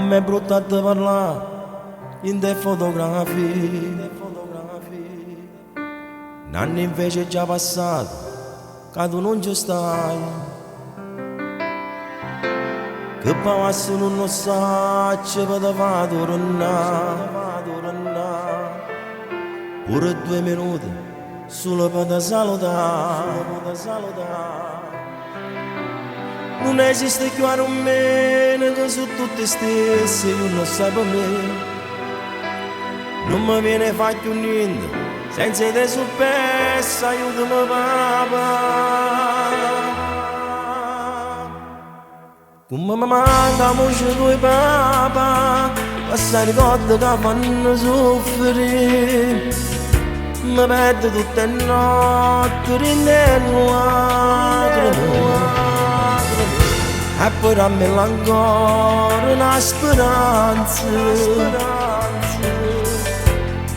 M'è brutta da parlare in te fotografie. Nanni invece è già passato, che tu non ci stai. Che passa non lo sa, ci vado a tornare. Pure 2 minuti, solo per te salutare. Non esiste più a me, che sono tutti stessi, io non sai per me. Non mi viene fatto niente, senza te su pessa, aiutami papà. Come mi manca voce tuoi papà, questa ricordo che fanno soffrire. Mi perdo tutte le notti, rinnego e poi dammi ancora una speranza.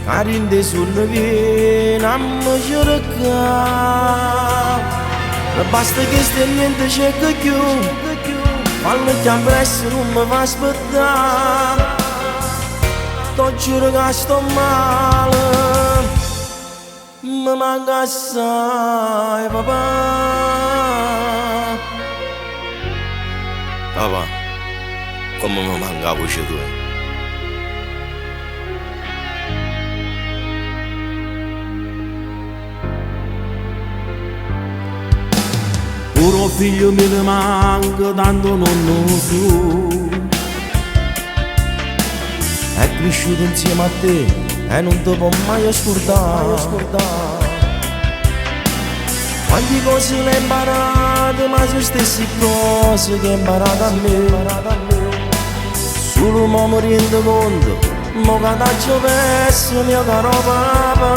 Che rende sul viene a me cercare. Basta che stia niente c'è che più, fallo già presto non mi fa aspettare. T'ho giuro che sto male, mi manca assai papà. Papà, come mi manca la voce tua. Puro figlio mi manca, tanto non lo so. È cresciuto insieme a te e non ti può mai scordare. Quante cose le hai imparate, ma sono stesse cose che hai imparato a me. Solo mo mi rendo conto, mo che t'ho perso mio caro papà.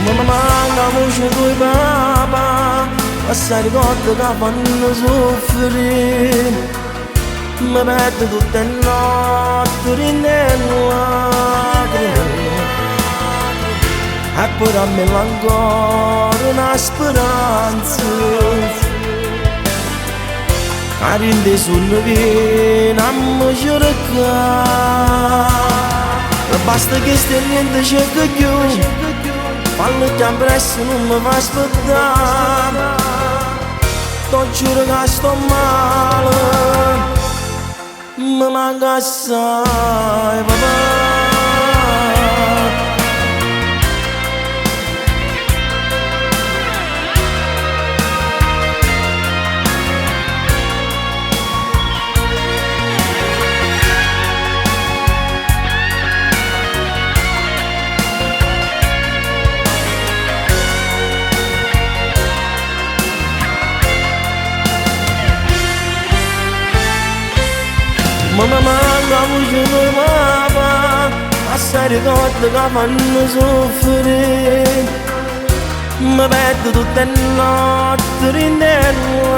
Come mi manca la voce tuoi papà, questa ricordo che fanno soffrire. Mi perdo tutte le notti, rinnego e poi dammi ancora una speranza. Che rende sul viene a me cercare. Basta che stia niente c'è che più, fallo già presto non mi fa aspettare. T'ho giuro che sto male, mi manca assai papà. Ma mi manca la voce tuoi papà, assai ricordo che fanno soffrire. Mi perdo tutte le notti, rinnego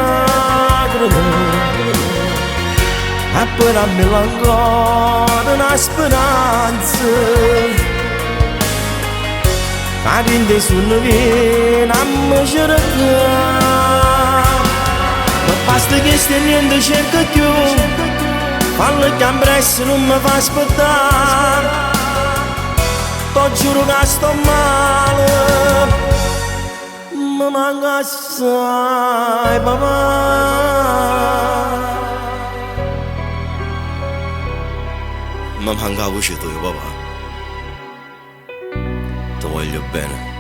e poi dammi ancora una speranza. Che rende sul viene a me cercare. Ma basta che stia niente cerca più, fallo già presto non mi fa aspettare. T'ho giuro che sto male, mi manca assai papà. Mi manca la voce tua papà. Ti voglio bene.